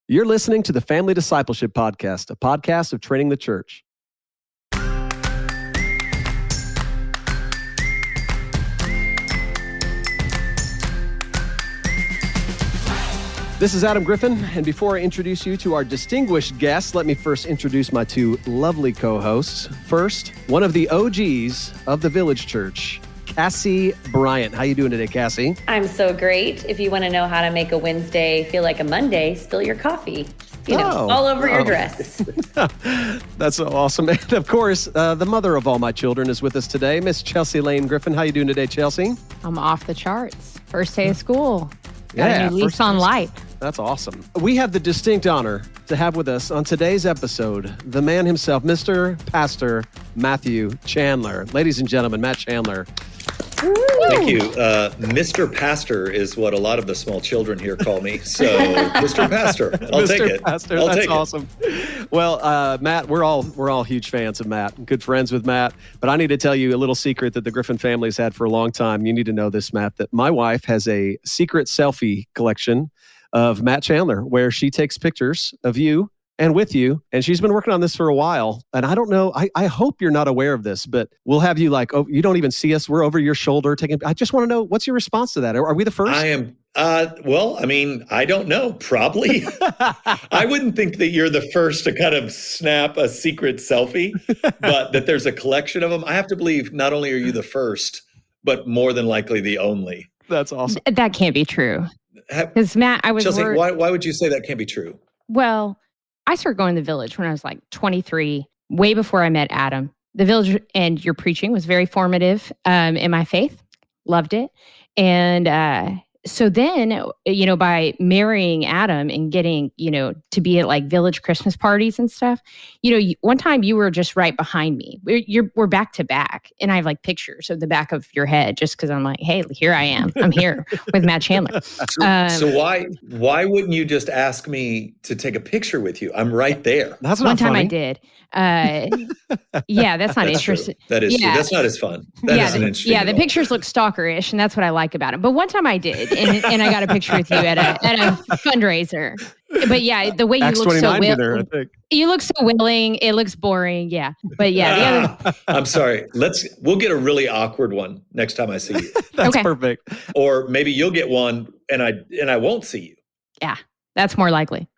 You're listening to the Family Discipleship Podcast, a podcast of training the church. This is Adam Griffin, and before I introduce you to our distinguished guests, let me first introduce my two lovely co-hosts. First, one of the OGs of the Village Church, Cassie Bryant. How you doing today, Cassie? I'm so great. If you want to know how to make a Wednesday feel like a Monday, spill your coffee. All over your dress. That's so awesome. And of course, the mother of all my children is with us today, Miss Chelsea Griffin. How you doing today, Chelsea? I'm off the charts. First day of school. Yeah, got a new lease on life. That's awesome. We have the distinct honor to have with us on today's episode, the man himself, Mr. Pastor Matthew Chandler. Ladies and gentlemen, Matt Chandler. Thank you. Mr. Pastor is what a lot of the small children here call me. So, Mr. Pastor, I'll take it. Pastor, I'll that's take awesome. It. Well, Matt, we're all huge fans of Matt, good friends with Matt. But I need to tell you a little secret that the Griffin family's had for a long time. You need to know this, Matt, that my wife has a secret selfie collection of Matt Chandler, where she takes pictures of you and with you. And she's been working on this for a while. And I don't know, I hope you're not aware of this, but we'll have you you don't even see us. We're over your shoulder taking, I just want to know, what's your response to that? Are we the first? I am, I don't know, probably. I wouldn't think that you're the first to kind of snap a secret selfie, but that there's a collection of them. I have to believe not only are you the first, but more than likely the only. That's awesome. That can't be true. Because Matt, I was Chelsea, why would you say that can't be true? Well, I started going to the Village when I was like 23, way before I met Adam. The Village and your preaching was very formative in my faith. Loved it. And so then, by marrying Adam and getting, to be at like Village Christmas parties and stuff, one time you were just right behind me. We're back to back. And I have like pictures of the back of your head just because I'm like, hey, here I am. I'm here with Matt Chandler. So why wouldn't you just ask me to take a picture with you? I'm right there. That's not one time funny. I did. Yeah, that's not interesting. That is true. That's not as fun. That isn't interesting. Yeah, the pictures look stalkerish, and that's what I like about it. But one time I did, and I got a picture with you at a fundraiser. But yeah, the way you look so willing, you look so willing. It looks boring. Yeah, but yeah, the other. I'm sorry. We'll get a really awkward one next time I see you. That's perfect. Or maybe you'll get one, and I won't see you. Yeah, that's more likely.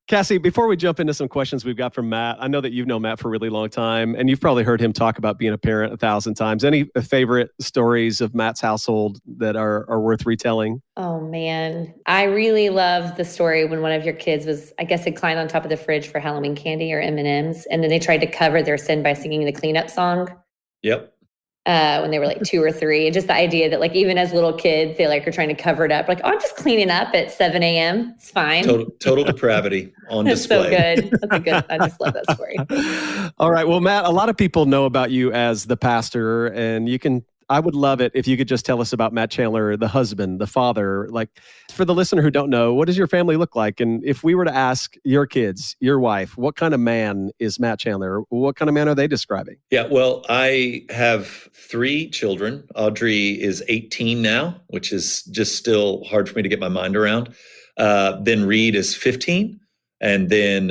Cassie, before we jump into some questions we've got from Matt, I know that you've known Matt for a really long time, and you've probably heard him talk about being a parent 1,000 times. Any favorite stories of Matt's household that are worth retelling? Oh, man. I really love the story when one of your kids was, I guess, had climbed on top of the fridge for Halloween candy or M&Ms, and then they tried to cover their sin by singing the cleanup song. Yep. When they were like 2 or 3. And just the idea that like even as little kids, they like are trying to cover it up. Like, I'm just cleaning up at 7 a.m. It's fine. Total depravity on display. That's so good. I just love that story. All right. Well, Matt, a lot of people know about you as the pastor, and I would love it if you could just tell us about Matt Chandler, the husband, the father. Like, for the listener who don't know, what does your family look like? And if we were to ask your kids, your wife, what kind of man is Matt Chandler? What kind of man are they describing? Yeah, well, I have 3 children. Audrey is 18 now, which is just still hard for me to get my mind around. Then Reed is 15, and then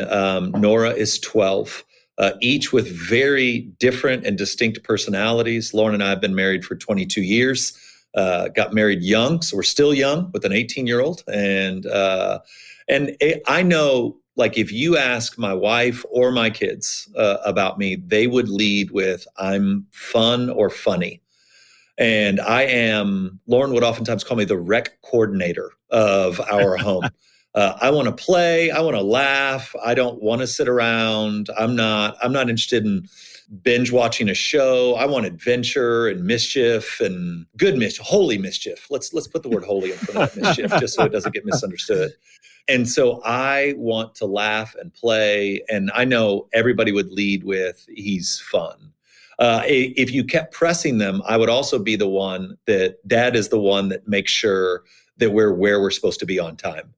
Nora is 12. Each with very different and distinct personalities. Lauren and I have been married for 22 years, got married young, so we're still young with an 18-year-old. And I know, like, if you ask my wife or my kids about me, they would lead with, I'm fun or funny. And Lauren would oftentimes call me the rec coordinator of our home. I want to play. I want to laugh. I don't want to sit around. I'm not interested in binge watching a show. I want adventure and mischief and good mischief, holy mischief. Let's put the word holy in front of mischief, just so it doesn't get misunderstood. And so I want to laugh and play. And I know everybody would lead with, he's fun. If you kept pressing them, I would also be the one that Dad is the one that makes sure that we're where we're supposed to be on time.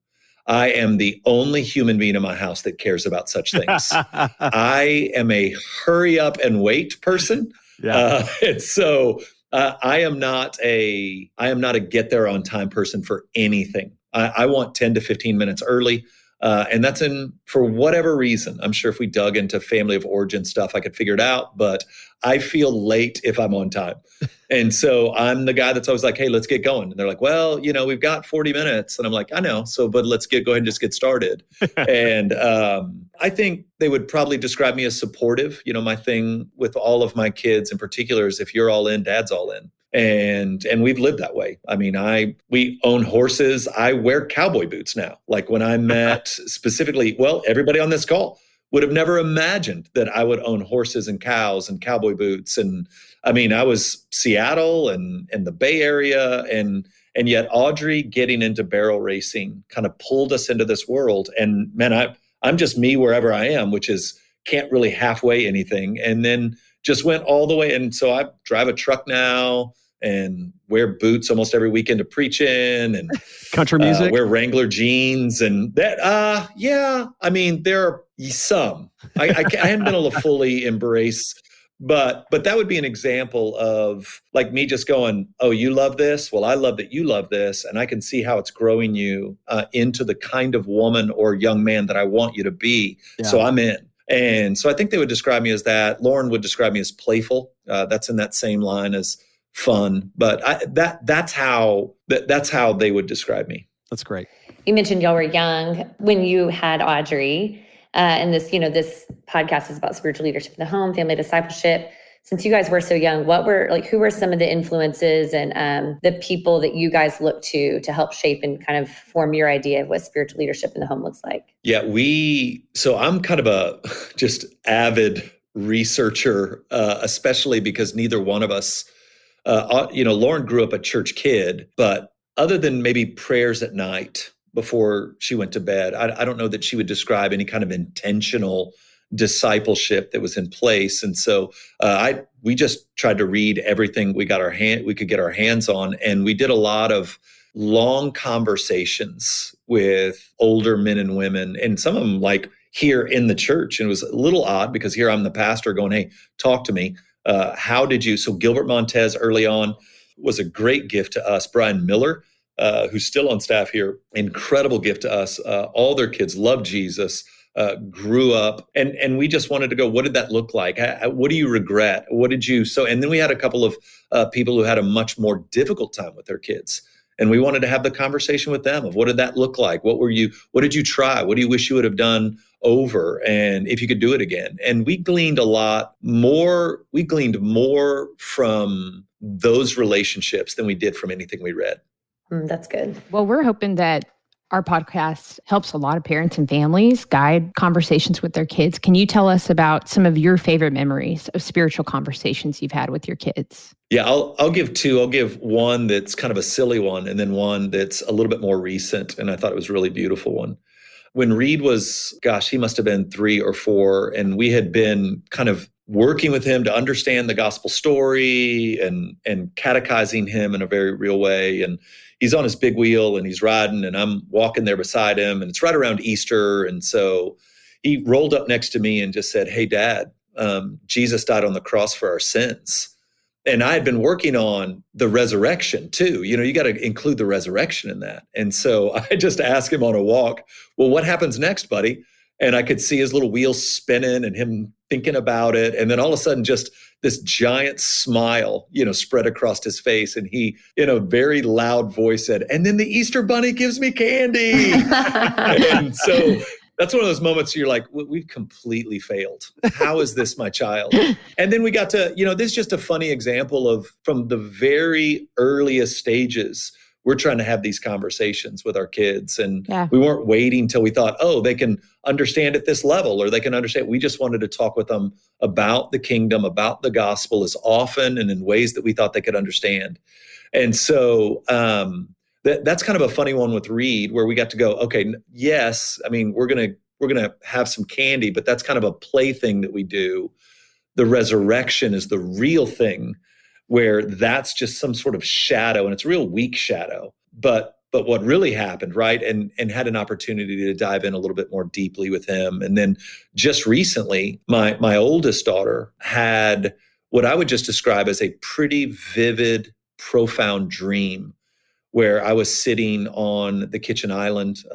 I am the only human being in my house that cares about such things. I am a hurry up and wait person. Yeah. And so I am not a get there on time person for anything. I want 10 to 15 minutes early. And that's for whatever reason. I'm sure if we dug into family of origin stuff, I could figure it out, but I feel late if I'm on time. And so I'm the guy that's always like, hey, let's get going. And they're like, well, we've got 40 minutes. And I'm like, I know. So, but let's go ahead and just get started. And I think they would probably describe me as supportive. My thing with all of my kids in particular is if you're all in, dad's all in. And we've lived that way. I mean, we own horses. I wear cowboy boots now. Like when I met specifically, everybody on this call would have never imagined that I would own horses and cows and cowboy boots. And I mean, I was Seattle and the Bay Area, and yet Audrey getting into barrel racing kind of pulled us into this world. And man, I'm just me wherever I am, which is can't really halfway anything. And then just went all the way. And so I drive a truck now and wear boots almost every weekend to preach in, and country music, wear Wrangler jeans, and that. Yeah, I mean, there are some. I haven't been able to fully embrace, but that would be an example of like me just going, oh, you love this? Well, I love that you love this, and I can see how it's growing you into the kind of woman or young man that I want you to be. Yeah. So I'm in. And so I think they would describe me as that. Lauren would describe me as playful. That's in that same line as fun. But that's how they would describe me. That's great. You mentioned y'all were young when you had Audrey, and this podcast is about spiritual leadership in the home, family discipleship. Since you guys were so young, who were some of the influences and the people that you guys look to help shape and kind of form your idea of what spiritual leadership in the home looks like? Yeah, so I'm kind of a just avid researcher, especially because neither one of us, Lauren grew up a church kid, but other than maybe prayers at night before she went to bed, I don't know that she would describe any kind of intentional discipleship that was in place. And so we just tried to read everything we could get our hands on. And we did a lot of long conversations with older men and women, and some of them like here in the church. And it was a little odd because here I'm the pastor going, hey, talk to me. So Gilbert Montez early on was a great gift to us. Brian Miller, who's still on staff here, incredible gift to us. All their kids love Jesus. Grew up, and we just wanted to go, what did that look like? What do you regret? And then we had a couple of people who had a much more difficult time with their kids. And we wanted to have the conversation with them of what did that look like? What did you try? What do you wish you would have done over? And if you could do it again. And we gleaned more from those relationships than we did from anything we read. That's good. Well, we're hoping that our podcast helps a lot of parents and families guide conversations with their kids. Can you tell us about some of your favorite memories of spiritual conversations you've had with your kids? Yeah, I'll give two. I'll give one that's kind of a silly one, and then one that's a little bit more recent, and I thought it was a really beautiful one. When Reed was, he must have been 3 or 4, and we had been kind of working with him to understand the gospel story and catechizing him in a very real way. And he's on his big wheel and he's riding, and I'm walking there beside him, and it's right around Easter. And so he rolled up next to me and just said, hey, Dad, Jesus died on the cross for our sins. And I had been working on the resurrection too. You got to include the resurrection in that. And so I just asked him on a walk, well, what happens next, buddy? And I could see his little wheels spinning and him thinking about it. And then all of a sudden, just this giant smile, spread across his face. And he, in a very loud voice, said, and then the Easter bunny gives me candy. And so that's one of those moments you're like, we've completely failed. How is this my child? And then we got to, this is just a funny example of from the very earliest stages, we're trying to have these conversations with our kids. And we weren't waiting till we thought, oh, they can understand at this level, or they can understand. We just wanted to talk with them about the kingdom, about the gospel as often and in ways that we thought they could understand. And so that's kind of a funny one with Reed, where we got to go, okay, yes, I mean, we're gonna have some candy, but that's kind of a plaything that we do. The resurrection is the real thing, where that's just some sort of shadow, and it's a real weak shadow. But what really happened, right? And had an opportunity to dive in a little bit more deeply with him. And then just recently, my oldest daughter had what I would just describe as a pretty vivid, profound dream, where I was sitting on the kitchen island,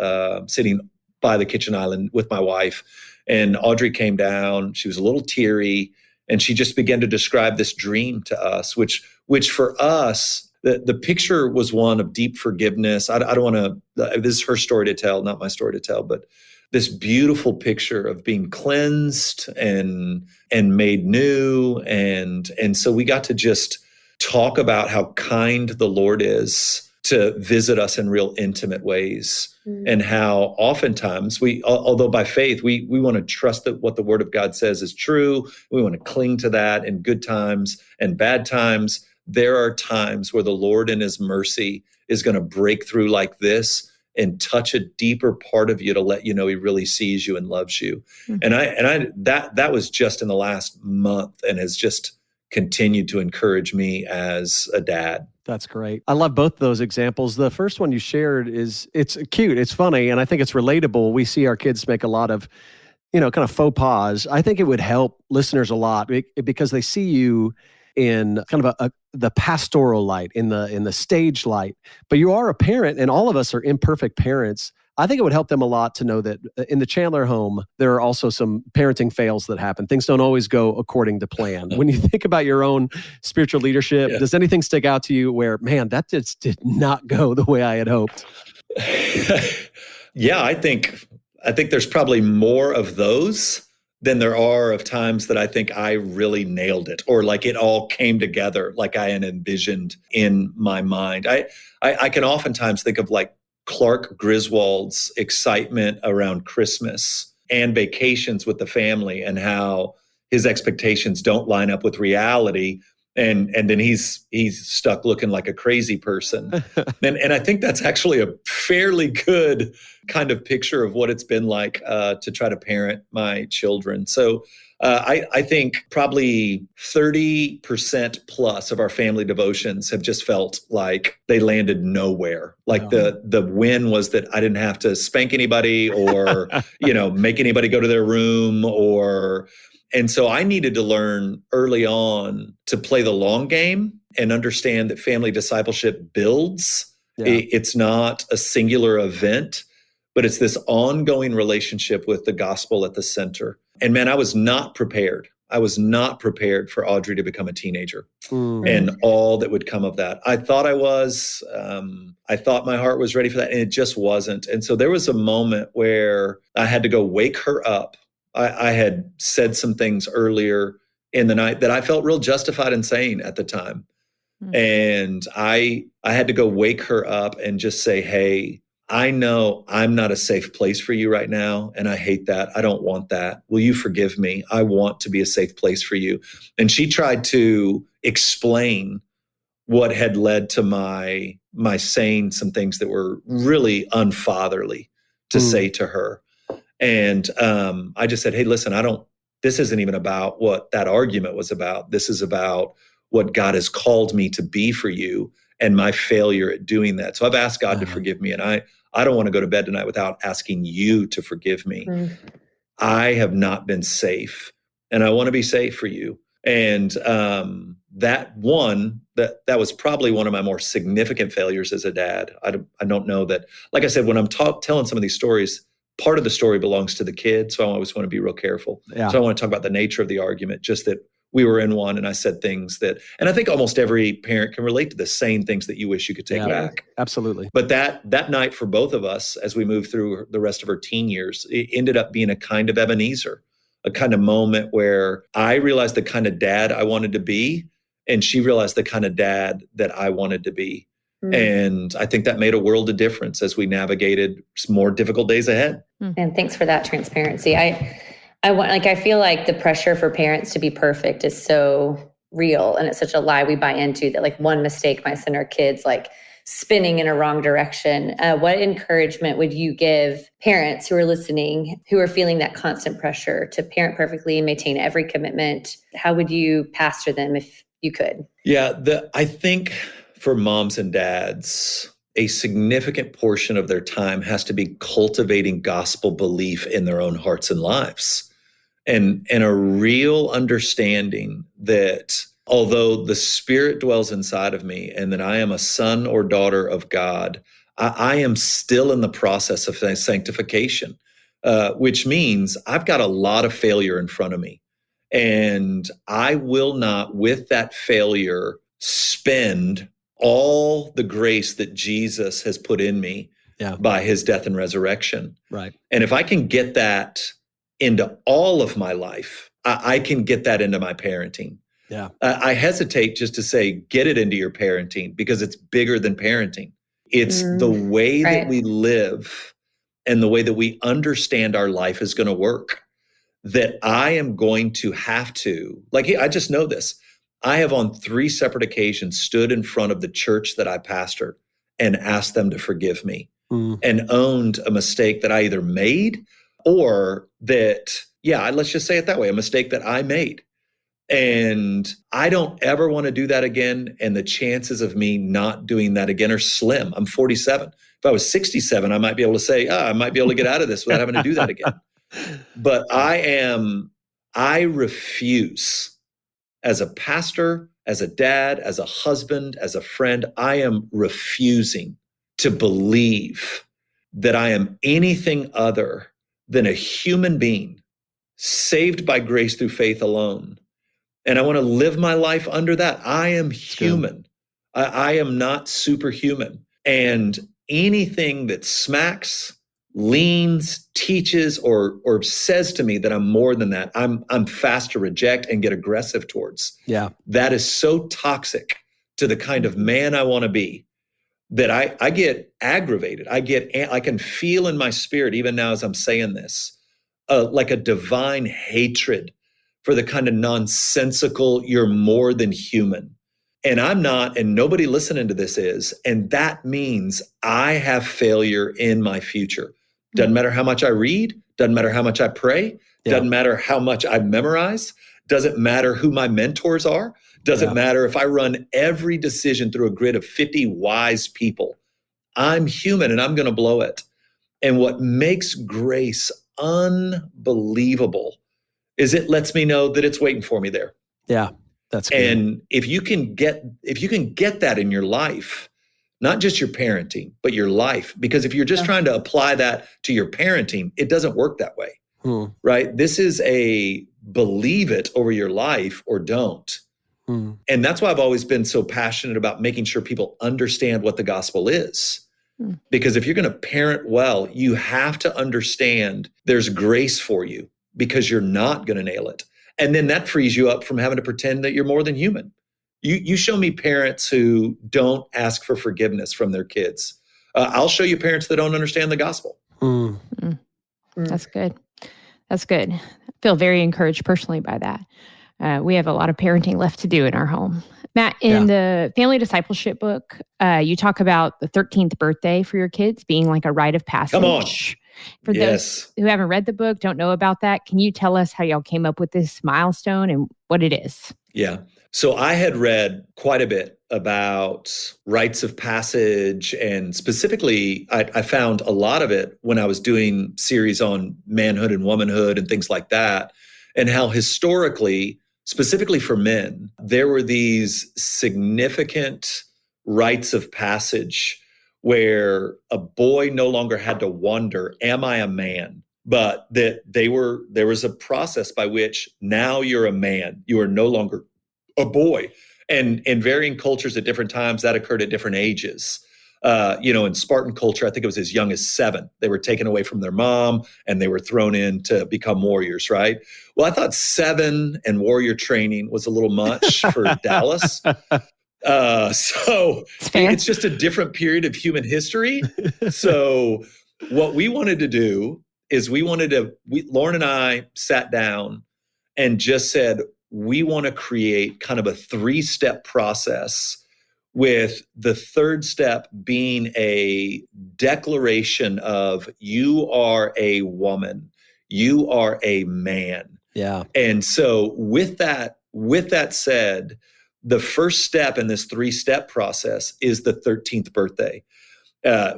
sitting by the kitchen island with my wife. And Audrey came down. She was a little teary, and she just began to describe this dream to us, which for us, the picture was one of deep forgiveness. I don't want to, this is her story to tell, not my story to tell, but this beautiful picture of being cleansed and made new. And so we got to just talk about how kind the Lord is to visit us in real intimate ways, and how oftentimes although by faith, we want to trust that what the Word of God says is true. We want to cling to that in good times and bad times. There are times where the Lord in his mercy is going to break through like this and touch a deeper part of you to let you know he really sees you and loves you. And that was just in the last month, and has just continued to encourage me as a dad. That's great. I love both those examples. The first one you shared it's cute, it's funny, and I think it's relatable. We see our kids make a lot of, kind of faux pas. I think it would help listeners a lot because they see you in kind of the pastoral light, in the stage light. But you are a parent, and all of us are imperfect parents. I think it would help them a lot to know that in the Chandler home, there are also some parenting fails that happen. Things don't always go according to plan. When you think about your own spiritual leadership, does anything stick out to you where, man, that just did not go the way I had hoped? Yeah, I think there's probably more of those than there are of times that I think I really nailed it, or like it all came together like I had envisioned in my mind. I can oftentimes think of like Clark Griswold's excitement around Christmas and vacations with the family, and how his expectations don't line up with reality. And then he's stuck looking like a crazy person. And I think that's actually a fairly good kind of picture of what it's been like to try to parent my children. So I think probably 30% plus of our family devotions have just felt like they landed nowhere. Like the win was that I didn't have to spank anybody or, make anybody go to their room and so I needed to learn early on to play the long game and understand that family discipleship builds. Yeah. It's not a singular event, but it's this ongoing relationship with the gospel at the center. And man, I was not prepared. I was not prepared for Audrey to become a teenager and all that would come of that. I thought I was. I thought my heart was ready for that, and it just wasn't. And so there was a moment where I had to go wake her up. I had said some things earlier in the night that I felt real justified in saying at the time. And I had to go wake her up and just say, hey, I know I'm not a safe place for you right now, and I hate that. I don't want that. Will you forgive me? I want to be a safe place for you. And she tried to explain what had led to my saying some things that were really unfatherly to say to her. And I just said, hey, listen, this isn't even about what that argument was about. This is about what God has called me to be for you and my failure at doing that. So I've asked God to forgive me. And I don't want to go to bed tonight without asking you to forgive me. I have not been safe, and I want to be safe for you. And that was probably one of my more significant failures as a dad. I don't know that, like I said, when I'm telling some of these stories, part of the story belongs to the kid. So I always want to be real careful. Yeah. So I want to talk about the nature of the argument, just that we were in one and I said things and I think almost every parent can relate to this, saying things that you wish you could take back. Absolutely. But that night for both of us, as we moved through the rest of our teen years, it ended up being a kind of Ebenezer, a kind of moment where I realized the kind of dad I wanted to be, and she realized the kind of dad that I wanted to be. And I think that made a world of difference as we navigated some more difficult days ahead. And thanks for that transparency. I feel like the pressure for parents to be perfect is so real, and it's such a lie we buy into, that like one mistake might send our kids like spinning in a wrong direction. What encouragement would you give parents who are listening, who are feeling that constant pressure to parent perfectly and maintain every commitment? How would you pastor them if you could? Yeah, I think for moms and dads, a significant portion of their time has to be cultivating gospel belief in their own hearts and lives, and a real understanding that although the Spirit dwells inside of me and that I am a son or daughter of God, I am still in the process of sanctification, which means I've got a lot of failure in front of me. And I will not, with that failure, spend all the grace that Jesus has put in me by his death and resurrection. Right. And if I can get that into all of my life, I can get that into my parenting. Yeah. I hesitate just to say, get it into your parenting, because it's bigger than parenting. It's the way that we live and the way that we understand our life is going to work, that I am going to have to, like, I just know this. I have on 3 separate occasions stood in front of the church that I pastor and asked them to forgive me and owned a mistake that I either made or that, let's just say it that way, a mistake that I made. And I don't ever want to do that again. And the chances of me not doing that again are slim. I'm 47. If I was 67, I might be able to say, I might be able to get out of this without having to do that again. But I refuse, as a pastor, as a dad, as a husband, as a friend, I am refusing to believe that I am anything other than a human being saved by grace through faith alone. And I want to live my life under that. I am human. I am not superhuman. And anything that smacks, leans, teaches, or says to me that I'm more than that, I'm fast to reject and get aggressive towards. Yeah. That is so toxic to the kind of man I want to be that I get aggravated. I can feel in my spirit, even now as I'm saying this, like a divine hatred for the kind of nonsensical, you're more than human. And I'm not, and nobody listening to this is, and that means I have failure in my future. Doesn't matter how much I read, doesn't matter how much I pray, doesn't matter how much I memorize, doesn't matter who my mentors are, doesn't matter if I run every decision through a grid of 50 wise people. I'm human and I'm going to blow it. And what makes grace unbelievable is it lets me know that it's waiting for me there. Yeah, that's good. And if you can get that in your life, not just your parenting, but your life, because if you're just trying to apply that to your parenting, it doesn't work that way, right? This is a believe it over your life or don't. And that's why I've always been so passionate about making sure people understand what the gospel is. Because if you're going to parent well, you have to understand there's grace for you, because you're not going to nail it. And then that frees you up from having to pretend that you're more than human. You show me parents who don't ask for forgiveness from their kids. I'll show you parents that don't understand the gospel. That's good. That's good. I feel very encouraged personally by that. We have a lot of parenting left to do in our home. Matt, in the Family Discipleship book, you talk about the 13th birthday for your kids being like a rite of passage. Come on. For those who haven't read the book, don't know about that, can you tell us how y'all came up with this milestone and what it is? Yeah. So I had read quite a bit about rites of passage, and specifically, I found a lot of it when I was doing series on manhood and womanhood and things like that, and how historically, specifically for men, there were these significant rites of passage where a boy no longer had to wonder, am I a man? But that there was a process by which now you're a man. You are no longer a boy. And in varying cultures at different times, that occurred at different ages. In Spartan culture, I think it was as young as 7. They were taken away from their mom and they were thrown in to become warriors, right? Well, I thought 7 and warrior training was a little much for Dallas. So it's just a different period of human history. So what we wanted to do is Lauren and I sat down and just said, we want to create kind of a 3-step process, with the 3rd step being a declaration of you are a woman, you are a man. Yeah. And so with that said, the first step in this 3-step process is the 13th birthday.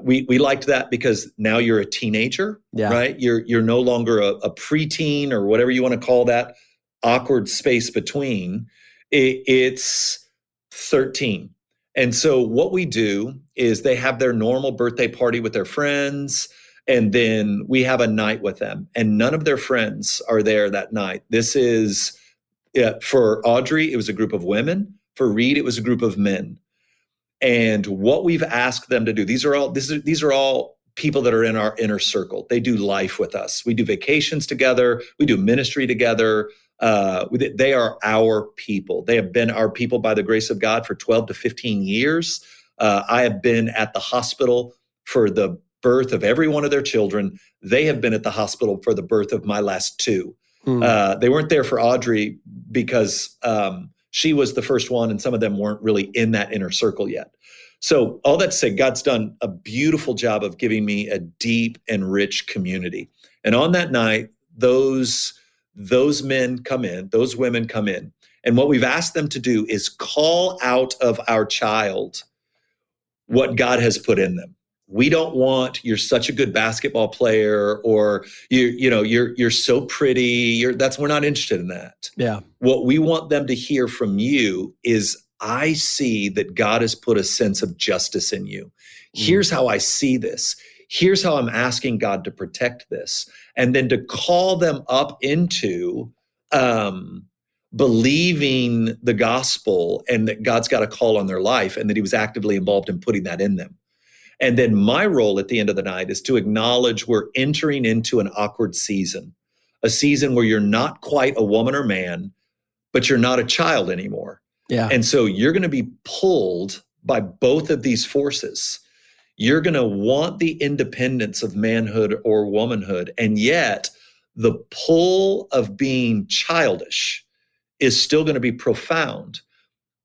We liked that because now you're a teenager, right? You're no longer a preteen or whatever you want to call that awkward space between. It's 13. And so what we do is they have their normal birthday party with their friends, and then we have a night with them. And none of their friends are there that night. This is, for Audrey, it was a group of women. For Reed, it was a group of men. And what we've asked them to do, these are all people that are in our inner circle. They do life with us. We do vacations together. We do ministry together. They are our people. They have been our people by the grace of God for 12 to 15 years. I have been at the hospital for the birth of every one of their children. They have been at the hospital for the birth of my last two. They weren't there for Audrey because she was the first one, and some of them weren't really in that inner circle yet. So all that to say, God's done a beautiful job of giving me a deep and rich community. And on that night, those men come in, those women come in. And what we've asked them to do is call out of our child what God has put in them. We don't want, you're such a good basketball player, or you're so pretty. We're not interested in that. Yeah. What we want them to hear from you is, I see that God has put a sense of justice in you. Here's how I see this. Here's how I'm asking God to protect this. And then to call them up into believing the gospel, and that God's got a call on their life, and that he was actively involved in putting that in them. And then my role at the end of the night is to acknowledge we're entering into an awkward season, a season where you're not quite a woman or man, but you're not a child anymore. Yeah. And so you're going to be pulled by both of these forces. You're going to want the independence of manhood or womanhood, and yet the pull of being childish is still going to be profound.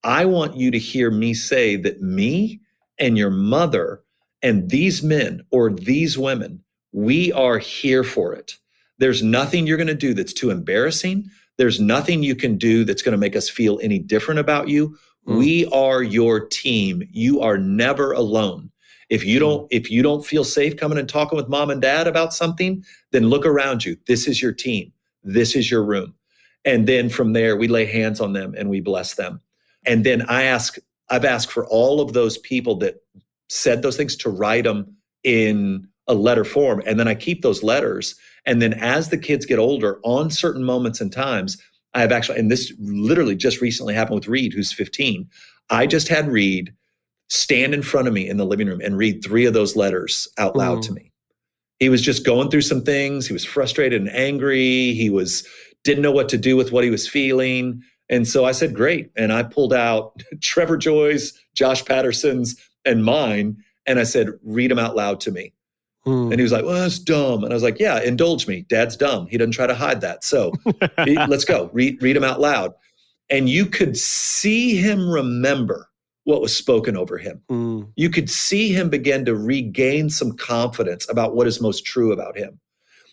I want you to hear me say that me and your mother and these men or these women, we are here for it. There's nothing you're going to do that's too embarrassing. There's nothing you can do that's going to make us feel any different about you. We are your team. You are never alone. If you don't feel safe coming and talking with mom and dad about something, then look around you. This is your team. This is your room. And then from there, we lay hands on them and we bless them. And then I've asked for all of those people that said those things to write them in a letter form. And then I keep those letters. And then as the kids get older, on certain moments and times, I have actually, and this literally just recently happened with Reed, who's 15. I just had Reed stand in front of me in the living room and read 3 of those letters out loud to me. He was just going through some things. He was frustrated and angry. Didn't know what to do with what he was feeling. And so I said, great. And I pulled out Trevor Joy's, Josh Patterson's, and mine. And I said, read them out loud to me. And he was like, well, that's dumb. And I was like, yeah, indulge me. Dad's dumb. He doesn't try to hide that. So let's go. Read them out loud. And you could see him remember what was spoken over him. You could see him begin to regain some confidence about what is most true about him.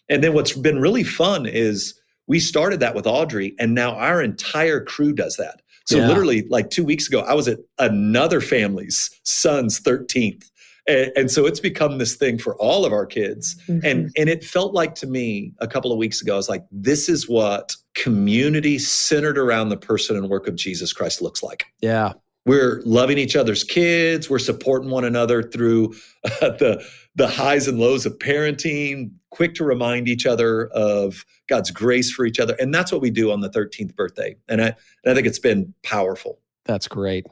And then what's been really fun is we started that with Audrey, and now our entire crew does that. So literally like 2 weeks ago, I was at another family's son's 13th. And so it's become this thing for all of our kids. And it felt like to me a couple of weeks ago, I was like, this is what community centered around the person and work of Jesus Christ looks like. Yeah. We're loving each other's kids. We're supporting one another through the highs and lows of parenting, quick to remind each other of God's grace for each other. And that's what we do on the 13th birthday. And I think it's been powerful. That's great.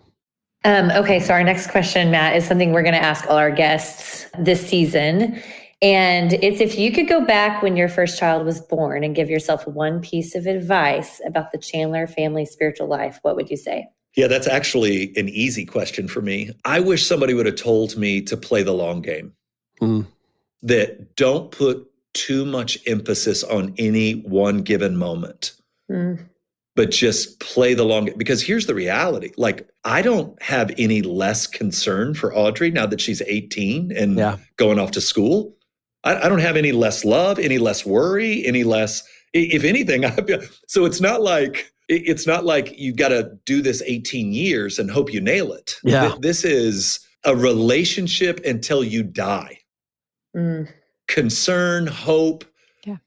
Okay, so our next question, Matt, is something we're going to ask all our guests this season. And it's, if you could go back when your first child was born and give yourself one piece of advice about the Chandler family spiritual life, what would you say? Yeah, that's actually an easy question for me. I wish somebody would have told me to play the long game. That don't put too much emphasis on any one given moment. But just play the long game. Because here's the reality. Like, I don't have any less concern for Audrey now that she's 18 and going off to school. I don't have any less love, any less worry, any less, if anything. So it's not like you got to do this 18 years and hope you nail it. Yeah. This is a relationship until you die. Concern, hope,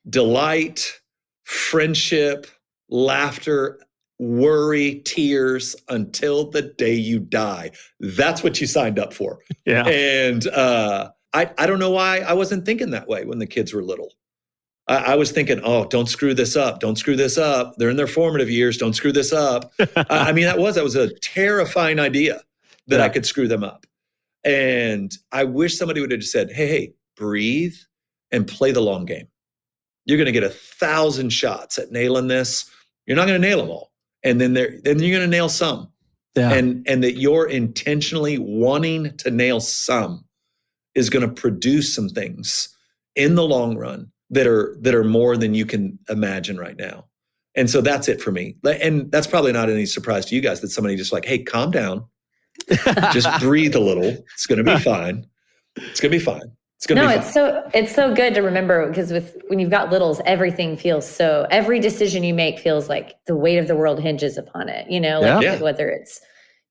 delight, friendship, laughter, worry, tears until the day you die. That's what you signed up for. Yeah. And I don't know why I wasn't thinking that way when the kids were little. I was thinking, oh, don't screw this up. Don't screw this up. They're in their formative years. Don't screw this up. I mean, that was a terrifying idea that I could screw them up. And I wish somebody would have just said, hey, breathe and play the long game. You're going to get 1,000 shots at nailing this. You're not going to nail them all. And then you're going to nail some. Yeah. And that you're intentionally wanting to nail some is going to produce some things in the long run that are more than you can imagine right now. And so that's it for me. And that's probably not any surprise to you guys that somebody just like, hey, calm down. Just breathe a little. It's going to be fine. It's going to be fine. It's going to be fine. It's so good to remember, because when you've got littles, everything feels every decision you make feels like the weight of the world hinges upon it, like whether it's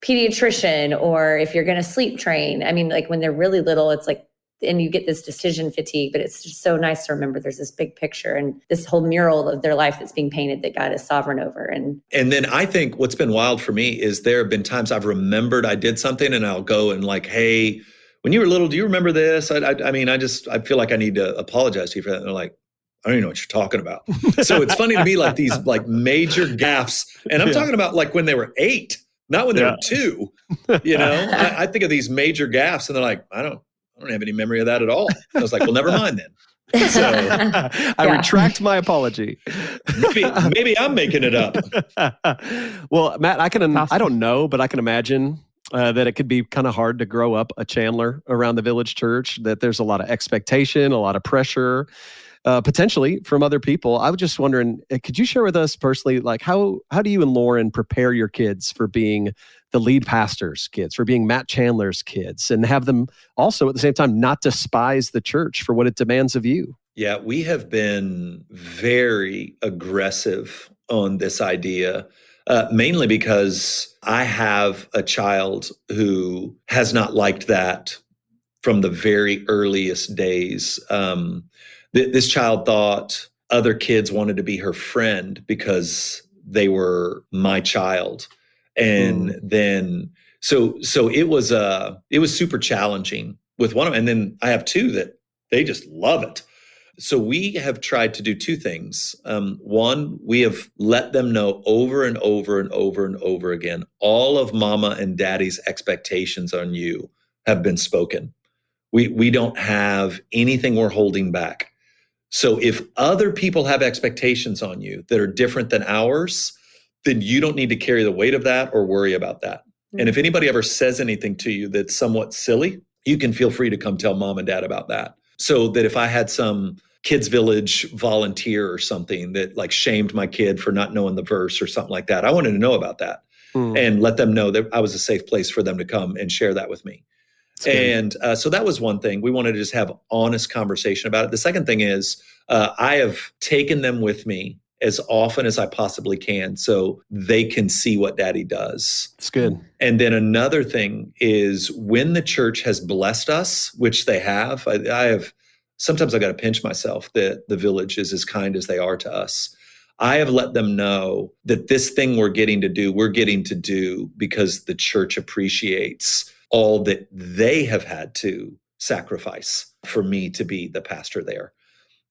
pediatrician or if you're going to sleep train. I mean, like when they're really little, it's like, and you get this decision fatigue, but it's just so nice to remember there's this big picture and this whole mural of their life that's being painted that God is sovereign over. And then I think what's been wild for me is there have been times I've remembered I did something and I'll go and like, hey, when you were little, do you remember this? I mean, I feel like I need to apologize to you for that. And they're like, I don't even know what you're talking about. So it's funny to me, like these like major gaffes. And I'm talking about like when they were 8, not when they were 2, I think of these major gaffes and they're like, I don't have any memory of that at all. I was like, well, never mind then. So I retract my apology. Maybe I'm making it up. Well, Matt, I don't know, but I can imagine that it could be kind of hard to grow up a Chandler around the Village Church, that there's a lot of expectation, a lot of pressure, potentially from other people. I was just wondering, could you share with us personally, like how do you and Lauren prepare your kids for being the lead pastor's kids, for being Matt Chandler's kids, and have them also at the same time not despise the church for what it demands of you? Yeah, we have been very aggressive on this idea, mainly because I have a child who has not liked that from the very earliest days. This child thought other kids wanted to be her friend because they were my child. And then, so it was super challenging with one of them. And then I have 2 that they just love it. So we have tried to do 2 things. One, we have let them know over and over and over and over again, all of mama and daddy's expectations on you have been spoken. We don't have anything we're holding back. So if other people have expectations on you that are different than ours, then you don't need to carry the weight of that or worry about that. Mm-hmm. And if anybody ever says anything to you that's somewhat silly, you can feel free to come tell mom and dad about that. So that if I had some Kids Village volunteer or something that like shamed my kid for not knowing the verse or something like that, I wanted to know about that and let them know that I was a safe place for them to come and share that with me. And so that was one thing. We wanted to just have honest conversation about it. The second thing is I have taken them with me as often as I possibly can so they can see what daddy does. It's good. And then another thing is when the church has blessed us, which they have, sometimes I got to pinch myself that the Village is as kind as they are to us. I have let them know that this thing we're getting to do because the church appreciates all that they have had to sacrifice for me to be the pastor there.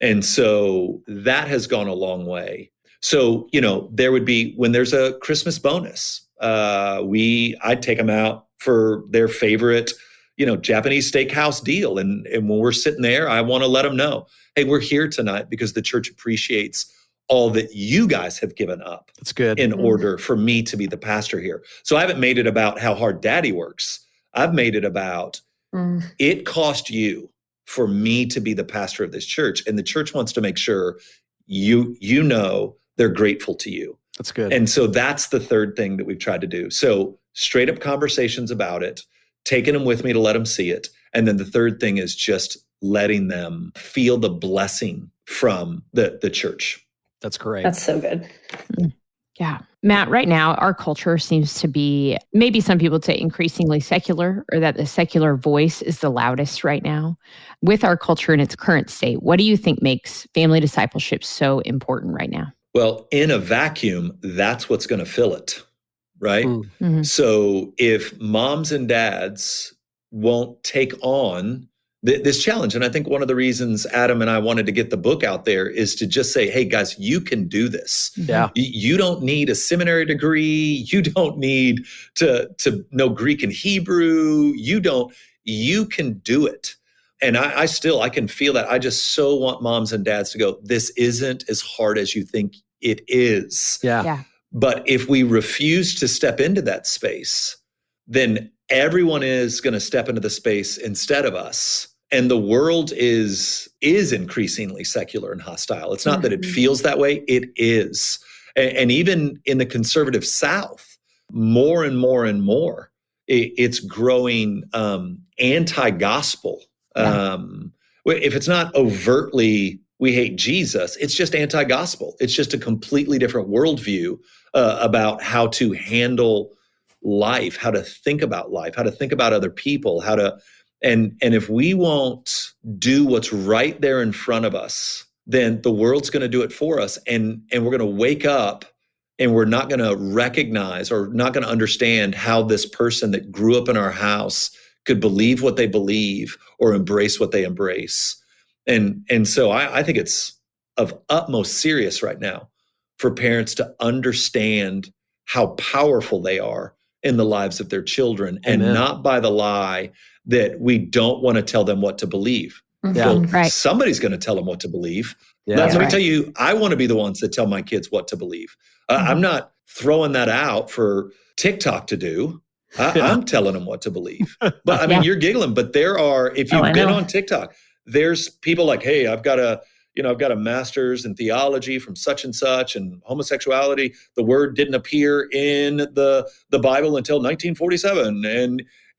And so that has gone a long way. So, there would be, when there's a Christmas bonus, I'd take them out for their favorite, Japanese steakhouse deal. And when we're sitting there, I want to let them know, hey, we're here tonight because the church appreciates all that you guys have given up. That's good. In order for me to be the pastor here. So I haven't made it about how hard daddy works. I've made it about it cost you for me to be the pastor of this church. And the church wants to make sure you know they're grateful to you. That's good. And so that's the third thing that we've tried to do. So straight up conversations about it, taking them with me to let them see it. And then the third thing is just letting them feel the blessing from the church. That's great. That's so good. Yeah. Matt, right now, our culture seems to be, maybe some people would say increasingly secular, or that the secular voice is the loudest right now. With our culture in its current state, what do you think makes family discipleship so important right now? Well, in a vacuum, that's what's going to fill it, right? Mhm. So if moms and dads won't take on this challenge, and I think one of the reasons Adam and I wanted to get the book out there is to just say, hey, guys, you can do this. Yeah. You don't need a seminary degree. You don't need to know Greek and Hebrew. You can do it. And I can feel that. I just so want moms and dads to go, this isn't as hard as you think it is. Yeah. But if we refuse to step into that space, then everyone is going to step into the space instead of us. And the world is increasingly secular and hostile. It's not that it feels that way. It is. And even in the conservative South, more and more and more, it's growing anti-gospel. If it's not overtly, we hate Jesus, it's just anti-gospel. It's just a completely different worldview about how to handle life, how to think about life, how to think about other people, and if we won't do what's right there in front of us, then the world's going to do it for us. And we're going to wake up and we're not going to recognize or not going to understand how this person that grew up in our house could believe what they believe or embrace what they embrace. And so I think it's of utmost serious right now for parents to understand how powerful they are in the lives of their children. Amen. And not by the lie that we don't want to tell them what to believe. Yeah. Well, Right. somebody's going to tell them what to believe. Yeah. Let me Right. tell you, I want to be the ones that tell my kids what to believe. I'm not throwing that out for TikTok to do. I'm telling them what to believe. But I mean, you're giggling, but there are, if you've been on TikTok, there's people like, hey, I've got a master's in theology from such and such, and homosexuality, the word didn't appear in the Bible until 1947.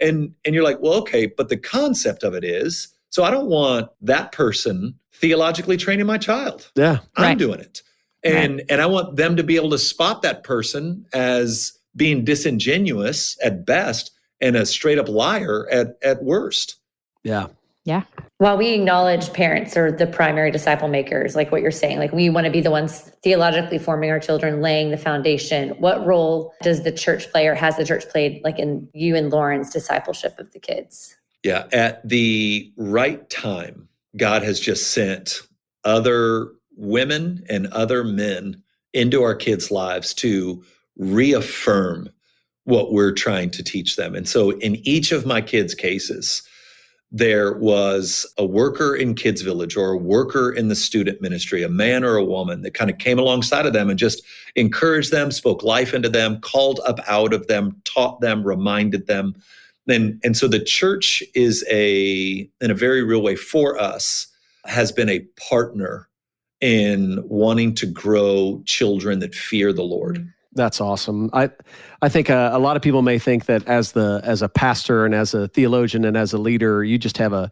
And you're like, well, okay, but the concept of it is, so I don't want that person theologically training my child. Yeah. I'm doing it. And I want them to be able to spot that person as being disingenuous at best and a straight up liar at worst. Yeah. Yeah. While we acknowledge parents are the primary disciple makers, like what you're saying, like we want to be the ones theologically forming our children, laying the foundation. What role does the church play, or has the church played, like in you and Lauren's discipleship of the kids? Yeah. At the right time, God has just sent other women and other men into our kids' lives to reaffirm what we're trying to teach them. And so in each of my kids' cases, there was a worker in Kids Village or a worker in the student ministry, a man or a woman that kind of came alongside of them and just encouraged them, spoke life into them, called up out of them, taught them, reminded them. And so the church is in a very real way for us, has been a partner in wanting to grow children that fear the Lord. That's awesome. I think a lot of people may think that as a pastor and as a theologian and as a leader, you just have a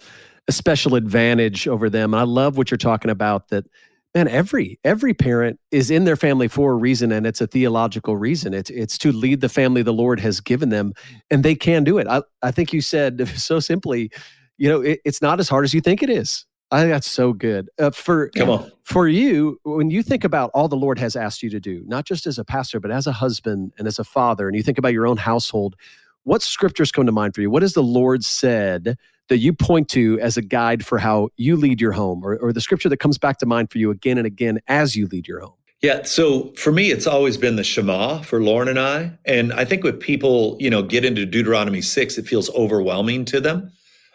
special advantage over them. I love what you're talking about, that, man, every parent is in their family for a reason, and it's a theological reason. It's to lead the family the Lord has given them, and they can do it. I think you said so simply, it's not as hard as you think it is. I think that's so good. Come on. For you, when you think about all the Lord has asked you to do, not just as a pastor, but as a husband and as a father, and you think about your own household, what scriptures come to mind for you? What has the Lord said that you point to as a guide for how you lead your home, or the scripture that comes back to mind for you again and again as you lead your home? Yeah. So for me, it's always been the Shema for Lauren and I. And I think when people, get into Deuteronomy 6, it feels overwhelming to them.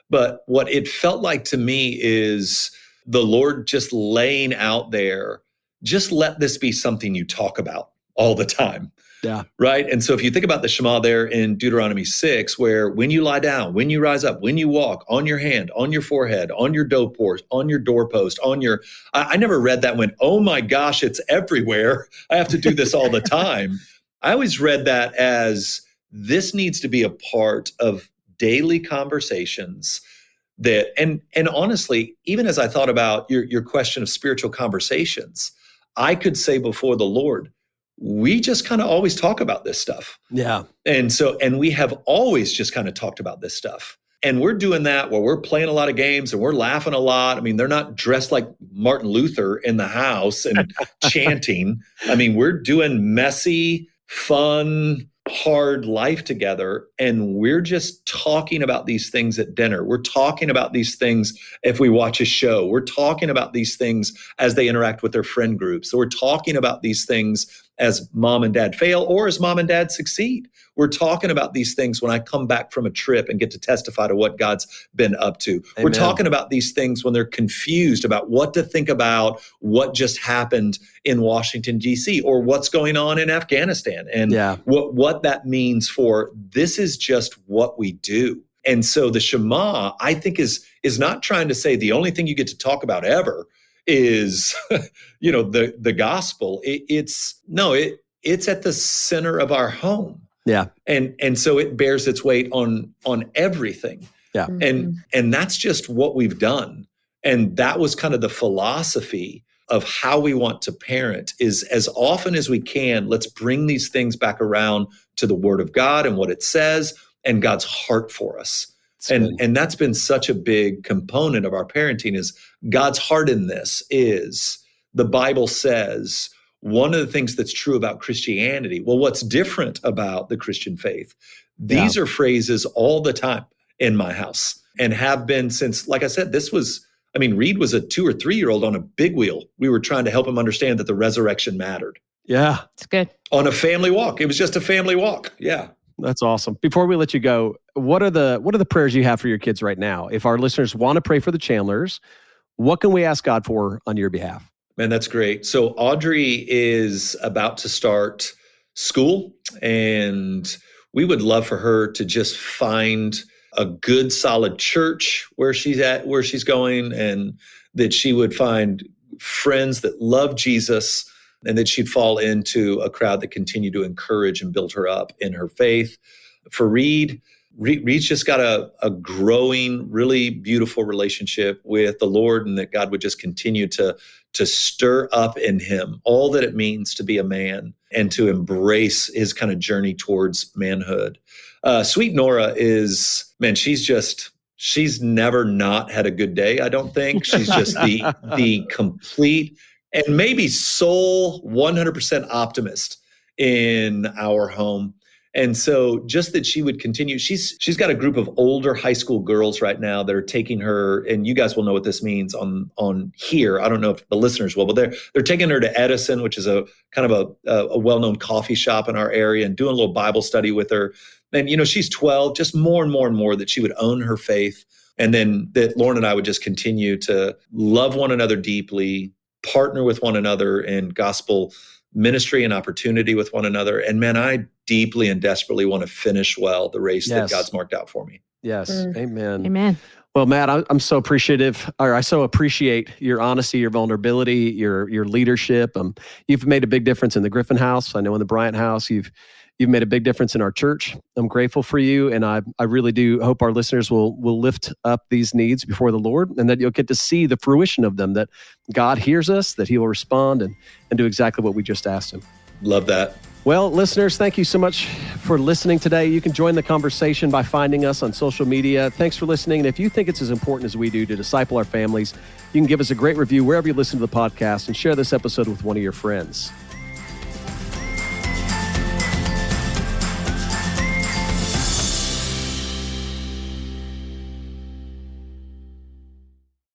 But what it felt like to me is the Lord just laying out there, just let this be something you talk about all the time. Yeah. Right. And so if you think about the Shema there in Deuteronomy 6, where when you lie down, when you rise up, when you walk, on your hand, on your forehead, on your doorpost, I never read that and went, oh my gosh, it's everywhere. I have to do this all the time. I always read that as this needs to be a part of daily conversations that, and honestly, even as I thought about your question of spiritual conversations, I could say before the Lord, we just kind of always talk about this stuff. Yeah. And we have always just kind of talked about this stuff. And we're doing that while we're playing a lot of games and we're laughing a lot. I mean, they're not dressed like Martin Luther in the house and chanting. I mean, we're doing messy, fun, hard life together. And we're just talking about these things at dinner. We're talking about these things if we watch a show. We're talking about these things as they interact with their friend groups. So we're talking about these things as mom and dad fail or as mom and dad succeed. We're talking about these things when I come back from a trip and get to testify to what God's been up to. Amen. We're talking about these things when they're confused about what to think about what just happened in Washington, D.C. or what's going on in Afghanistan and what that means for this is just what we do. And so the Shema, I think, is not trying to say the only thing you get to talk about ever is, the gospel. It's at the center of our home. Yeah. And so it bears its weight on everything. Yeah. And that's just what we've done. And that was kind of the philosophy of how we want to parent is as often as we can, let's bring these things back around to the Word of God and what it says and God's heart for us. And that's been such a big component of our parenting is God's heart in this is the Bible says one of the things that's true about Christianity. Well, what's different about the Christian faith? These are phrases all the time in my house and have been since, like I said, Reed was a 2 or 3 year old on a big wheel. We were trying to help him understand that the resurrection mattered. Yeah. It's good. On a family walk. It was just a family walk. Yeah. That's awesome. Before we let you go, what are the prayers you have for your kids right now? If our listeners want to pray for the Chandlers, what can we ask God for on your behalf? Man, that's great. So Audrey is about to start school, and we would love for her to just find a good, solid church where she's at, where she's going, and that she would find friends that love Jesus, and that she'd fall into a crowd that continue to encourage and build her up in her faith. For Reed's just got a growing, really beautiful relationship with the Lord, and that God would just continue to stir up in him all that it means to be a man and to embrace his kind of journey towards manhood. Sweet Nora she's never not had a good day, I don't think. She's just the complete and maybe sole 100% optimist in our home. And so just that she would continue, she's got a group of older high school girls right now that are taking her, and you guys will know what this means on here. I don't know if the listeners will, but they're taking her to Edison, which is a kind of a well-known coffee shop in our area, and doing a little Bible study with her. And, she's 12, just more and more and more that she would own her faith. And then that Lauren and I would just continue to love one another deeply, partner with one another in gospel ministry and opportunity with one another. And man, I deeply and desperately want to finish well the race that God's marked out for me. Yes. Amen. Amen. Well, Matt, I'm so appreciative, or I so appreciate your honesty, your vulnerability, your leadership. You've made a big difference in the Griffin house. I know in the Bryant house, you've made a big difference in our church. I'm grateful for you, and I really do hope our listeners will lift up these needs before the Lord, and that you'll get to see the fruition of them, that God hears us, that he will respond and do exactly what we just asked him. Love that. Well, listeners, thank you so much for listening today. You can join the conversation by finding us on social media. Thanks for listening. And if you think it's as important as we do to disciple our families, you can give us a great review wherever you listen to the podcast and share this episode with one of your friends.